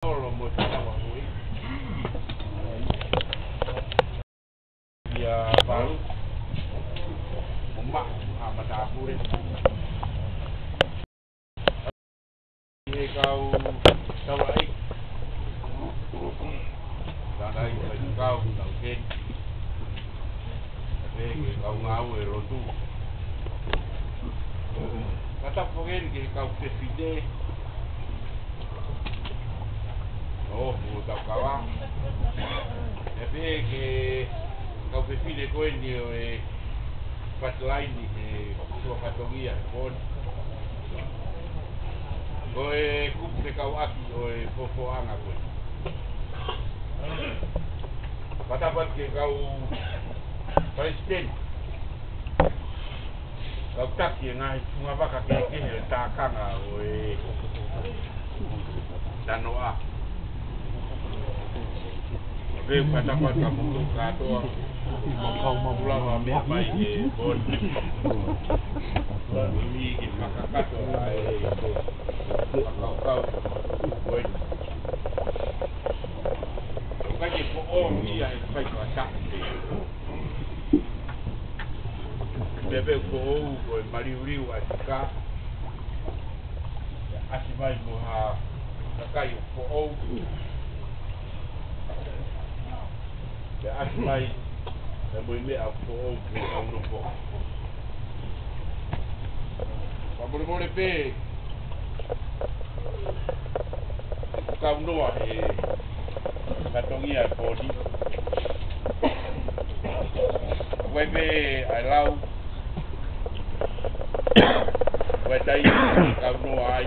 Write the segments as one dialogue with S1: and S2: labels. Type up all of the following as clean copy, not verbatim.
S1: Solo mo sa tawa ko eh. Dia baru umak mata aku rin. Kau tawa eh. Sanai kau tangkin. Tapi kau ngau rotu. Kata pengen kau kesini. Oh, tak kawan. Tapi kau kesini kau ni pas lain ni kau katongia pun. Kau kup kau aki fofo anga kau. Kata buat kau presiden. Kau tak yang cuma apa kaki takkan danoa. Tapi kata buat kamu tu kata kau mau mai bon. Lalu ini kata kau bon. Kaji oh dia baik macam bebe ko mariuriu asika asimai moha nakai ko ya asimai na moime a ko au no ko pabor pe kau noa katongia podi webe alau wetai kau noa ai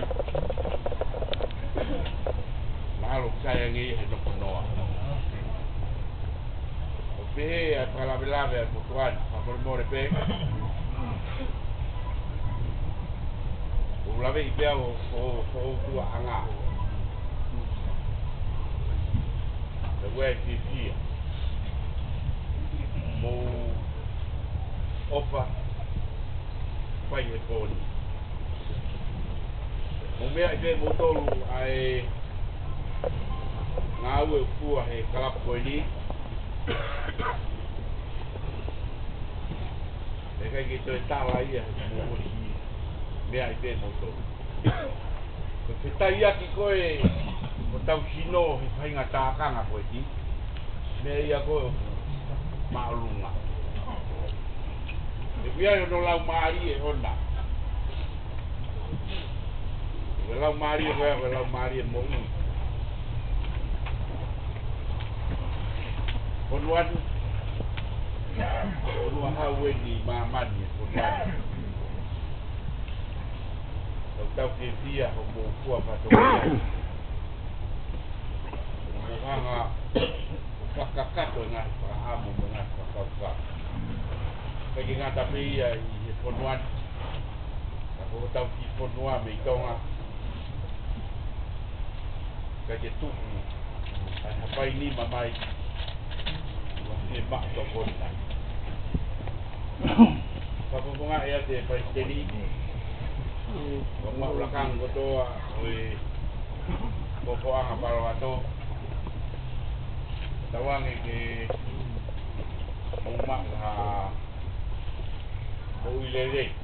S1: mahalo saya ngi hedok noa oke atala belave putuan pabor pe ulave ipeo o tua anga si mo ofa pai e poni mo mea i mo tolu ai ngau e fua he kalapo ni e kai ki toi tala ia mo si mea i mo tolu ko te tai aki koe o tau sino he whainga tākanga koe ti mea ia koe maalunga e kuia no lau maari e hona e lau maari e koe lau maari e mo'i ponuan ponua hau e ni mamani e ponuan o tau ke fia o mo kua patokia hanga kakakato nga pahamo mga kakaka kaya nga tapi i ponuan ako tau ki ponua me itonga kaya tuku ay hapay ni mamay wasi makto kona kapo mga ayate pa isteni kung maulakang ko to koko ang aparo ato tawang ke umak ha moilele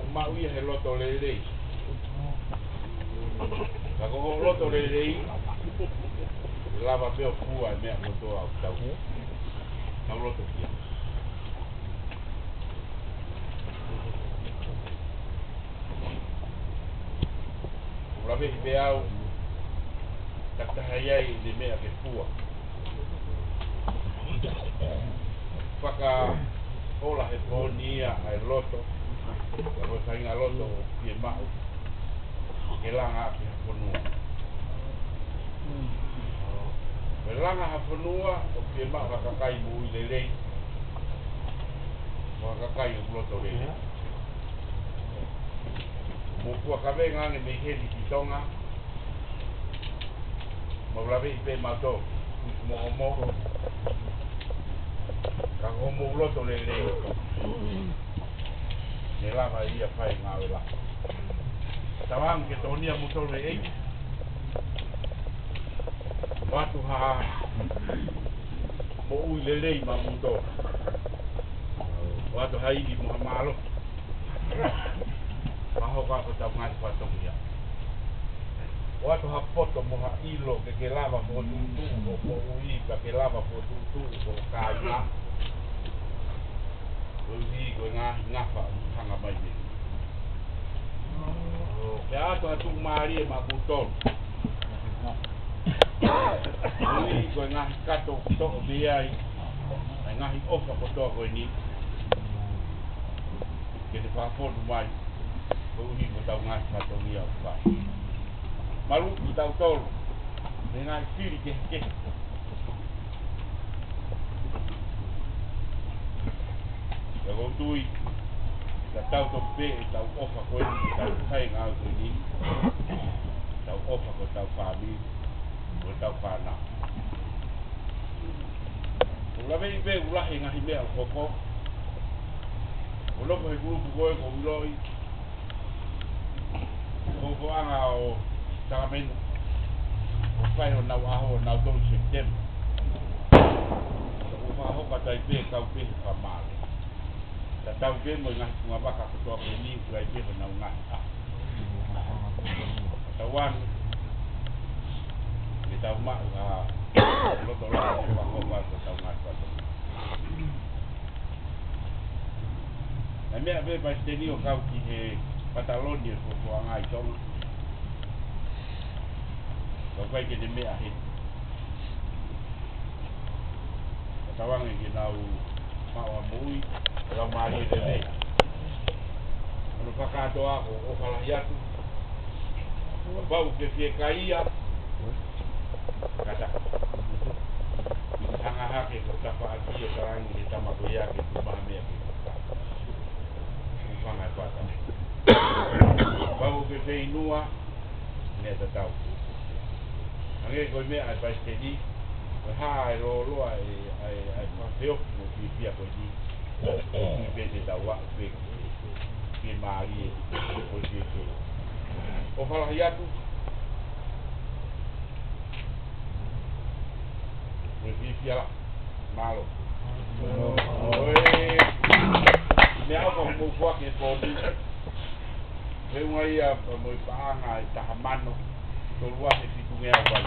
S1: umak wi he loto lele kako loto lele lava peo fua me moto au tau na loto kia Rabe beau takahayai de mea ke fua Faka ola he ponia ai loto Karo sainga loto pie mau Ke langa api haponua Ke langa haponua o pie mau hakakai mui lelei Hakakai o loto lelei Mokua kawe ngange me heli ki tonga Maulawe i pe mato Mo omo Ka homo uloto lele Ne lava ia whae ngawe la tawang ke tonia motor le watu ha mo ulele ma motor watu hai di Muhammad maho ka ko tau ngai pa tong ya watu ha poto mo ha ilo ke lava po tu ko ui ka ke lava po tu ko ka ya ui ko nga fa hanga mai ni ya to tu mari ma motor ui ko nga kato to biai nga hi ofa ko to ko ni que te fa foto mai ko ni ko tau ngai fa to ni au fa malu ki tau tol dengan siri ke ya go tui la tau to pe tau ofa ko ni tau sai nga ko ni tau ofa ko tau fa bi ko tau fa na la vei ve ula hinga hi mea koko ulo ko grupo ko ko uloi ko anga o tamen o fai o na waho na to septem o fa ho ka tai pe ka pe ka mal ta tau ke mo nga nga ba ka to ko ni ku ai pe na nga ta wan ni ta ma nga lo to lo ko ko ba ko ta nga ko na mea ve pa steni o kau ki he Patalonia ko anga i tong ko kai ke de mea he tawang ke nau ma wa mui la mari de le no paka to ako o fala yatu o bau ke fie kaia kata hanga hake ko ta fa aki e tarangi e tamako yake ku ma mea ke fanga pata bau ke fe inua ne ta tau ange ko me ai pa stedi ko ha ro lo ai pa teo no ki pia ko ni ni be de dawa pe ke mari ko ke o fala yatu we pia malo oi me ako mo fwa ke ko bi e ngai a mo pa nga ta mano to wa se tu me agua